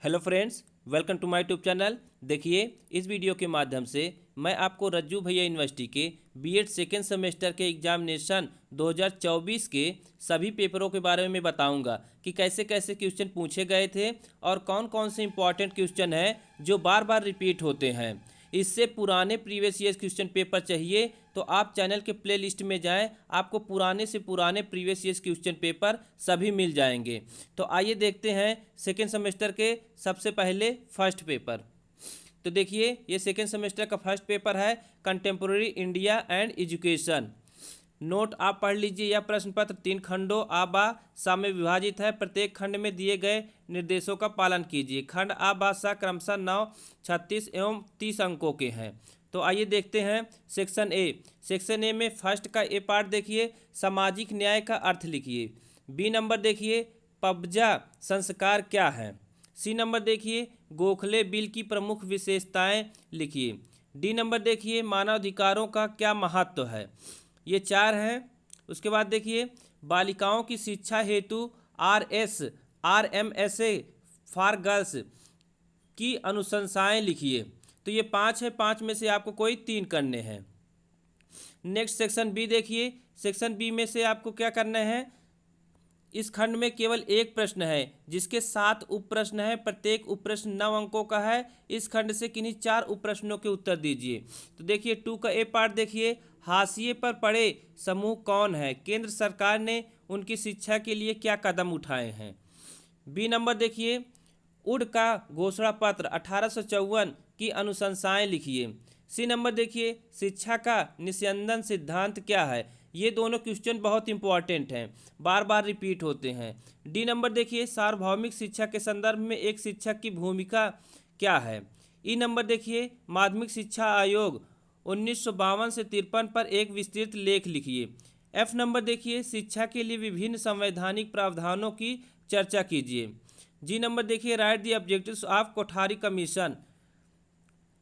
Hello friends, welcome to my YouTube channel. देखिए, इस video के माध्यम से मैं आपको रज्जू भैया यूनिवर्सिटी के बीएड सेकेंड सेमेस्टर के एग्जामिनेशन 2024 के सभी पेपरों के बारे में बताऊंगा कि कैसे कैसे क्वेश्चन पूछे गए थे और कौन कौन से इंपॉर्टेंट क्वेश्चन हैं जो बार बार रिपीट होते हैं। इससे पुराने प्रीवियस ईयर क्वेश्चन पेपर चाहिए तो आप चैनल के प्ले लिस्ट में जाएं, आपको पुराने से पुराने प्रीवियस ईयर क्वेश्चन पेपर सभी मिल जाएंगे। तो आइए देखते हैं सेकेंड सेमेस्टर के सबसे पहले फर्स्ट पेपर। तो देखिए, ये सेकेंड सेमेस्टर का फर्स्ट पेपर है contemporary India and education. Note आप पढ़ लीजिए। यह प्रश्न पत्र 3 खंडों आ बा सा में विभाजित है। प्रत्येक खंड में दिए गए निर्देशों का पालन कीजिए। खंड आ बा सा क्रमशः 9, 36 एवं 30 अंकों के हैं। तो आइए देखते हैं सेक्शन ए। सेक्शन ए में फर्स्ट का ए पार्ट देखिए, सामाजिक न्याय का अर्थ लिखिए। बी नंबर देखिए, पबजा संस्कार क्या है। सी नंबर देखिए, गोखले बिल की प्रमुख विशेषताएं लिखिए। डी नंबर देखिए, मानवाधिकारों का क्या महत्व है। ये 4 हैं। उसके बाद देखिए, बालिकाओं की शिक्षा हेतु RMSA फॉर गर्ल्स की अनुशंसाएं लिखिए। तो ये 5 है, 5 में से आपको कोई 3 करने हैं। नेक्स्ट सेक्शन बी देखिए। सेक्शन बी में से आपको क्या करना है, इस खंड में केवल एक प्रश्न है जिसके 7 उप प्रश्न है। प्रत्येक उप प्रश्न 9 अंकों का है। इस खंड से किन्हीं 4 उप प्रश्नों के उत्तर दीजिए। तो देखिए, 2 का ए पार्ट देखिए, हाशिए पर पड़े समूह कौन है, केंद्र सरकार ने उनकी शिक्षा के लिए क्या कदम उठाए हैं। बी नंबर देखिए, उड का घोषणा पत्र 1854 की अनुशंसाएं लिखिए। सी नंबर देखिए, शिक्षा का निस्यंदन सिद्धांत क्या है। ये दोनों क्वेश्चन बहुत इंपॉर्टेंट हैं, बार बार रिपीट होते हैं। डी नंबर देखिए, सार्वभौमिक शिक्षा के संदर्भ में एक शिक्षक की भूमिका क्या है। ई नंबर देखिए, माध्यमिक शिक्षा आयोग 1952 से 53 पर एक विस्तृत लेख लिखिए। एफ नंबर देखिए, शिक्षा के लिए विभिन्न संवैधानिक प्रावधानों की चर्चा कीजिए। जी नंबर देखिए, right the objectives of Kothari commission.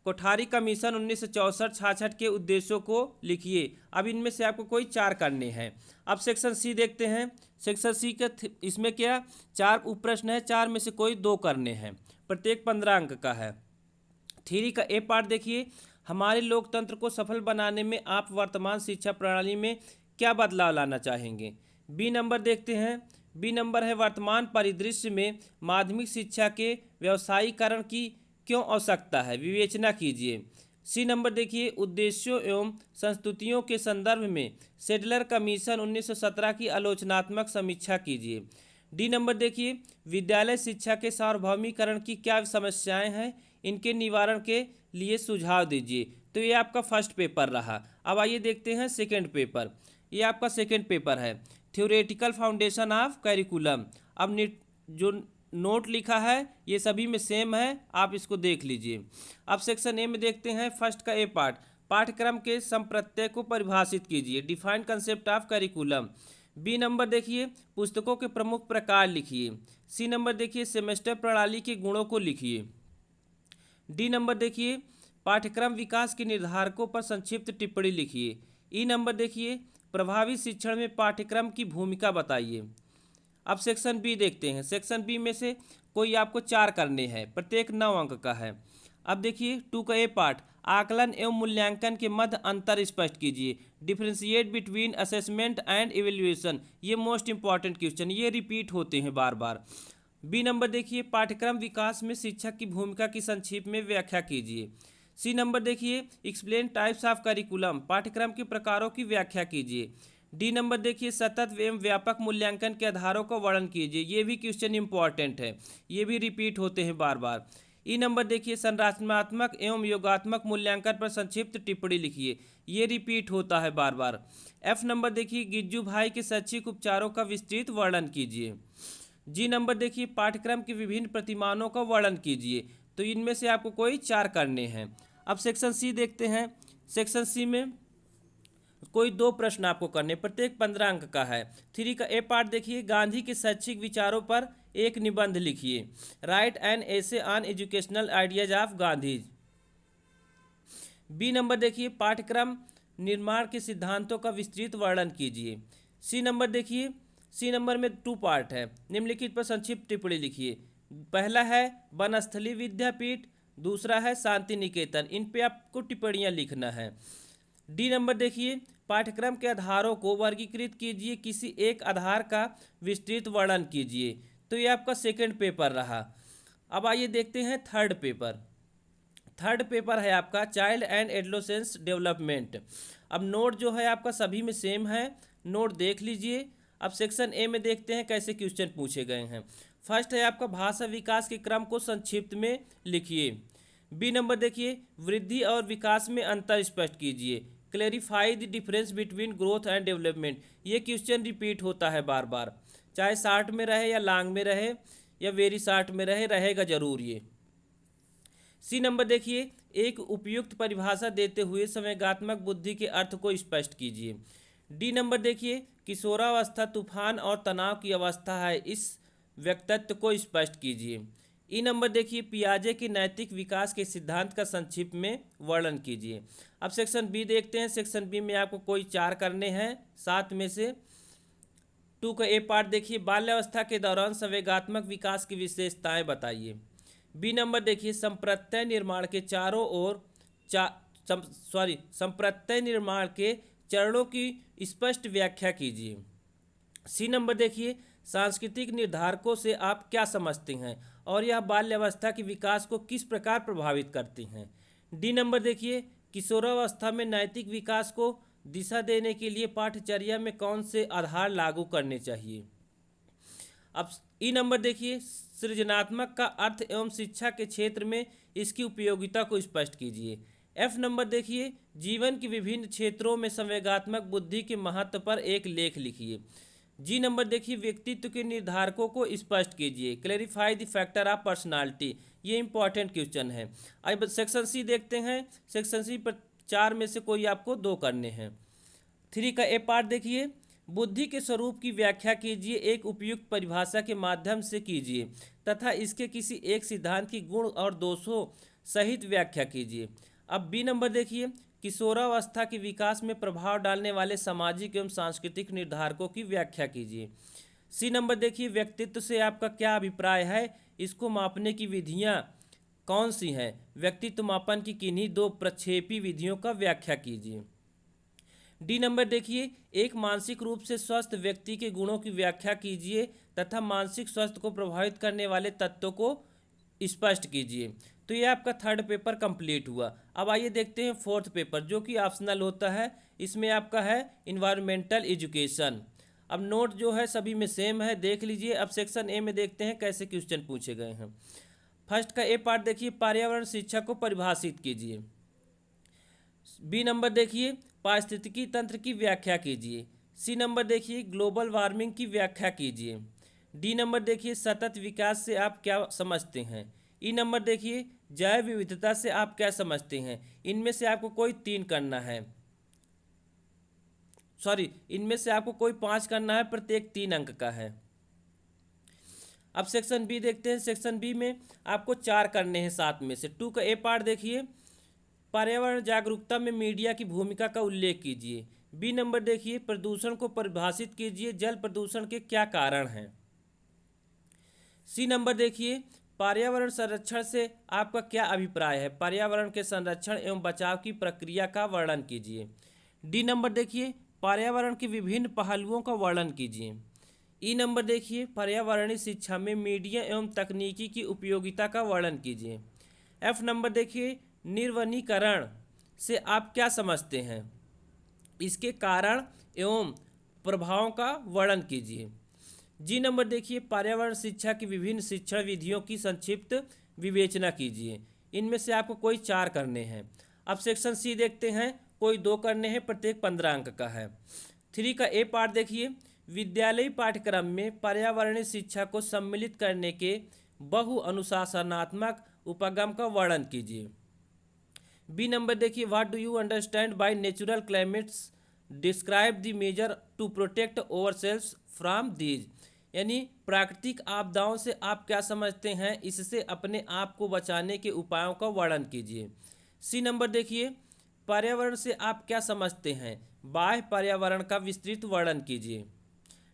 Kothari commission 1964-66 के उद्देश्यों को लिखिए। अब इनमें से आपको कोई 4 करने हैं। अब सेक्शन सी देखते हैं। सेक्शन सी का इसमें क्या 4 उप प्रश्न है, 4 में से कोई 2 करने हैं। प्रत्येक 15 अंक का है। थ्री का ए पार्ट देखिए, हमारे लोकतंत्र को सफल बनाने में आप वर्तमान शिक्षा प्रणाली में क्या बदलाव लाना चाहेंगे। बी नंबर देखते हैं। बी नंबर है, वर्तमान परिदृश्य में माध्यमिक शिक्षा के व्यावसायीकरण की क्यों आवश्यकता है, विवेचना कीजिए। सी नंबर देखिए, उद्देश्यों एवं संस्तुतियों के संदर्भ में सेडलर कमीशन 1917 की आलोचनात्मक समीक्षा कीजिए। डी नंबर देखिए, विद्यालय शिक्षा के सार्वभौमिकरण की क्या समस्याएं हैं, इनके निवारण के लिए सुझाव दीजिए। तो ये आपका फर्स्ट पेपर रहा। अब आइए देखते हैं सेकेंड पेपर। ये आपका सेकेंड पेपर है, थ्योरेटिकल फाउंडेशन ऑफ करिकुलम। अब जो नोट लिखा है ये सभी में सेम है, आप इसको देख लीजिए। अब सेक्शन ए में देखते हैं फर्स्ट का ए पार्ट, पाठ्यक्रम के संप्रत्यय को परिभाषित कीजिए। Define concept of curriculum. B number देखिए, पुस्तकों के प्रमुख प्रकार लिखिए। सी नंबर देखिए, सेमेस्टर प्रणाली के गुणों को लिखिए। डी नंबर देखिए, पाठ्यक्रम विकास के निर्धारकों पर संक्षिप्त टिप्पणी लिखिए। ई नंबर देखिए, प्रभावी शिक्षण में पाठ्यक्रम की भूमिका बताइए। अब सेक्शन बी देखते हैं। सेक्शन बी में से कोई आपको 4 करने हैं, प्रत्येक 9 अंक का है। अब देखिए, 2 का ए पार्ट, आकलन एवं मूल्यांकन के मध्य अंतर स्पष्ट कीजिए। Differentiate between assessment and evaluation. ये मोस्ट इंपॉर्टेंट क्वेश्चन, ये रिपीट होते हैं बार बार। बी नंबर देखिए, पाठ्यक्रम विकास में शिक्षक की भूमिका की संक्षिप्त में व्याख्या कीजिए। सी नंबर देखिए, एक्सप्लेन टाइप्स ऑफ करिकुलम। पाठ्यक्रम के प्रकारों की व्याख्या कीजिए। डी नंबर देखिए, सतत एवं व्यापक मूल्यांकन के आधारों का वर्णन कीजिए। ये भी क्वेश्चन इंपॉर्टेंट है, ये भी रिपीट होते हैं बार बार। ई नंबर देखिए, संरचनात्मक एवं योगात्मक मूल्यांकन पर संक्षिप्त टिप्पणी लिखिए। ये रिपीट होता है बार बार। एफ नंबर देखिए, गिज्जू भाई के शैक्षिक उपचारों का विस्तृत वर्णन कीजिए। जी नंबर देखिए, पाठ्यक्रम के विभिन्न प्रतिमानों का वर्णन कीजिए। तो इनमें से आपको कोई 4 करने हैं। अब सेक्शन सी देखते हैं। सेक्शन सी में कोई 2 प्रश्न आपको करने, प्रत्येक 15 अंक का है। 3 का ए पार्ट देखिए, गांधी के शैक्षिक विचारों पर एक निबंध लिखिए। Write an essay on educational ideas of Gandhi. B number देखिए, पाठ्यक्रम निर्माण के सिद्धांतों का विस्तृत वर्णन कीजिए। सी नंबर देखिए, सी नंबर में 2 पार्ट है, निम्नलिखित पर संक्षिप्त टिप्पणी लिखिए। पहला है वनस्थली विद्यापीठ, दूसरा है शांति निकेतन। इन पे आपको टिप्पणियाँ लिखना है। डी नंबर देखिए, पाठ्यक्रम के आधारों को वर्गीकृत कीजिए, किसी एक आधार का विस्तृत वर्णन कीजिए। तो ये आपका सेकंड पेपर रहा। अब आइए देखते हैं थर्ड पेपर। थर्ड पेपर है आपका चाइल्ड एंड एडोलेसेंस डेवलपमेंट। अब नोट जो है आपका सभी में सेम है, नोट देख लीजिए। अब सेक्शन ए में देखते हैं कैसे क्वेश्चन पूछे गए हैं। फर्स्ट है आपका भाषा विकास के क्रम को संक्षिप्त में लिखिए। बी नंबर देखिए, वृद्धि और विकास में अंतर स्पष्ट कीजिए। Clarify the difference between growth and development. ये क्वेश्चन रिपीट होता है बार बार, चाहे शार्ट में रहे या लॉन्ग में रहे या वेरी शार्ट में रहे, रहेगा जरूर ये। सी नंबर देखिए, एक उपयुक्त परिभाषा देते हुए संवेगात्मक बुद्धि के अर्थ को स्पष्ट कीजिए। डी नंबर देखिए, किशोरावस्था तूफान और तनाव की अवस्था है, इस व्यक्तित्व को स्पष्ट कीजिए। ई नंबर देखिए, पियाजे के नैतिक विकास के सिद्धांत का संक्षिप्त में वर्णन कीजिए। अब सेक्शन बी देखते हैं। सेक्शन बी में आपको कोई 4 करने हैं 7 में से। 2 का ए पार्ट देखिए, बाल्यावस्था के दौरान संवेगात्मक विकास की विशेषताएं बताइए। बी नंबर देखिए, संप्रत्यय निर्माण के चारों ओर संप्रत्यय निर्माण के चरणों की स्पष्ट व्याख्या कीजिए। सी नंबर देखिए, सांस्कृतिक निर्धारकों से आप क्या समझते हैं और यह बाल्यावस्था के विकास को किस प्रकार प्रभावित करती हैं। डी नंबर देखिए, किशोरावस्था में नैतिक विकास को दिशा देने के लिए पाठ्यचर्या में कौन से आधार लागू करने चाहिए। अब ई नंबर देखिए, सृजनात्मक का अर्थ एवं शिक्षा के क्षेत्र में इसकी उपयोगिता को स्पष्ट कीजिए। एफ नंबर देखिए, जीवन के विभिन्न क्षेत्रों में संवेगात्मक बुद्धि के महत्व पर एक लेख लिखिए। जी नंबर देखिए, व्यक्तित्व के निर्धारकों को स्पष्ट कीजिए। Clarify the factor of personality. ये इंपॉर्टेंट क्वेश्चन है। अब सेक्शन सी देखते हैं। सेक्शन सी पर 4 में से कोई आपको 2 करने हैं। 3 का ए पार्ट देखिए, बुद्धि के स्वरूप की व्याख्या कीजिए, एक उपयुक्त परिभाषा के माध्यम से कीजिए तथा इसके किसी एक सिद्धांत की गुण और दोषों सहित व्याख्या कीजिए। अब बी नंबर देखिए, किशोरावस्था के विकास में प्रभाव डालने वाले सामाजिक एवं सांस्कृतिक निर्धारकों की व्याख्या कीजिए। सी नंबर देखिए, व्यक्तित्व से आपका क्या अभिप्राय है, इसको मापने की विधियां कौन सी हैं, व्यक्तित्व मापन की किन्हीं 2 प्रक्षेपी विधियों का व्याख्या कीजिए। डी नंबर देखिए, एक मानसिक रूप से स्वस्थ व्यक्ति के गुणों की व्याख्या कीजिए तथा मानसिक स्वास्थ्य को प्रभावित करने वाले तत्वों को स्पष्ट कीजिए। तो ये आपका थर्ड पेपर कंप्लीट हुआ। अब आइए देखते हैं फोर्थ पेपर, जो कि ऑप्शनल होता है। इसमें आपका है इन्वायरमेंटल एजुकेशन। अब नोट जो है सभी में सेम है, देख लीजिए। अब सेक्शन ए में देखते हैं कैसे क्वेश्चन पूछे गए हैं। फर्स्ट का ए पार्ट देखिए, पर्यावरण शिक्षा को परिभाषित कीजिए। बी नंबर देखिए, पारिस्थितिकी तंत्र की व्याख्या कीजिए। सी नंबर देखिए, ग्लोबल वार्मिंग की व्याख्या कीजिए। डी नंबर देखिए, सतत विकास से आप क्या समझते हैं। ई नंबर देखिए, जैव विविधता से आप क्या समझते हैं। इनमें से आपको कोई 3 करना है, इनमें से आपको कोई 5 करना है, प्रत्येक 3 अंक का है। अब सेक्शन बी देखते हैं। सेक्शन बी में आपको 4 करने हैं 7 में से। 2 का ए पार्ट देखिए, पर्यावरण जागरूकता में मीडिया की भूमिका का उल्लेख कीजिए। बी नंबर देखिए, प्रदूषण को परिभाषित कीजिए, जल प्रदूषण के क्या कारण हैं। सी नंबर देखिए, पर्यावरण संरक्षण से आपका क्या अभिप्राय है, पर्यावरण के संरक्षण एवं बचाव की प्रक्रिया का वर्णन कीजिए। डी नंबर देखिए, पर्यावरण के विभिन्न पहलुओं का वर्णन कीजिए। ई नंबर देखिए, पर्यावरणीय शिक्षा में मीडिया एवं तकनीकी की उपयोगिता का वर्णन कीजिए। एफ नंबर देखिए, निर्वनीकरण से आप क्या समझते हैं, इसके कारण एवं प्रभावों का वर्णन कीजिए। जी नंबर देखिए, पर्यावरण शिक्षा की विभिन्न शिक्षण विधियों की संक्षिप्त विवेचना कीजिए। इनमें से आपको कोई 4 करने हैं। अब सेक्शन सी देखते हैं, कोई 2 करने हैं, प्रत्येक 15 अंक का है। 3 का ए पार्ट देखिए, विद्यालयी पाठ्यक्रम में पर्यावरणीय शिक्षा को सम्मिलित करने के बहु अनुशासनात्मक उपगम का वर्णन कीजिए। बी नंबर देखिए, what do you understand by natural climates, describe the measure to protect ourselves from these. यानी प्राकृतिक आपदाओं से आप क्या समझते हैं, इससे अपने आप को बचाने के उपायों का वर्णन कीजिए। सी नंबर देखिए, पर्यावरण से आप क्या समझते हैं, बाह्य पर्यावरण का विस्तृत वर्णन कीजिए।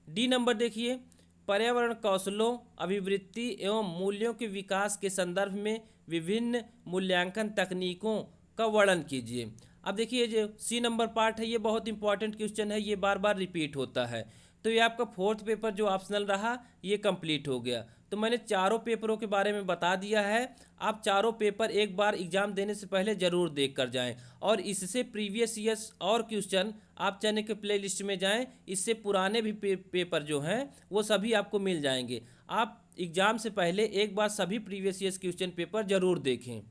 डी नंबर देखिए, पर्यावरण कौशलों, अभिवृत्ति एवं मूल्यों के विकास के संदर्भ में विभिन्न मूल्यांकन तकनीकों का वर्णन कीजिए। अब देखिए जो सी नंबर पार्ट है ये बहुत इंपॉर्टेंट क्वेश्चन है, ये बार बार रिपीट होता है। तो ये आपका फोर्थ पेपर जो ऑप्शनल रहा ये कंप्लीट हो गया। तो मैंने चारों पेपरों के बारे में बता दिया है। आप चारों पेपर एक बार एग्जाम देने से पहले ज़रूर देख कर जाएँ, और इससे प्रीवियस ईयर्स और क्वेश्चन आप चैनल के प्ले लिस्ट में जाएँ, इससे पुराने भी पेपर जो हैं वो सभी आपको मिल जाएंगे। आप एग्ज़ाम से पहले एक बार सभी प्रीवियस ईयर्स क्वेश्चन पेपर ज़रूर देखें।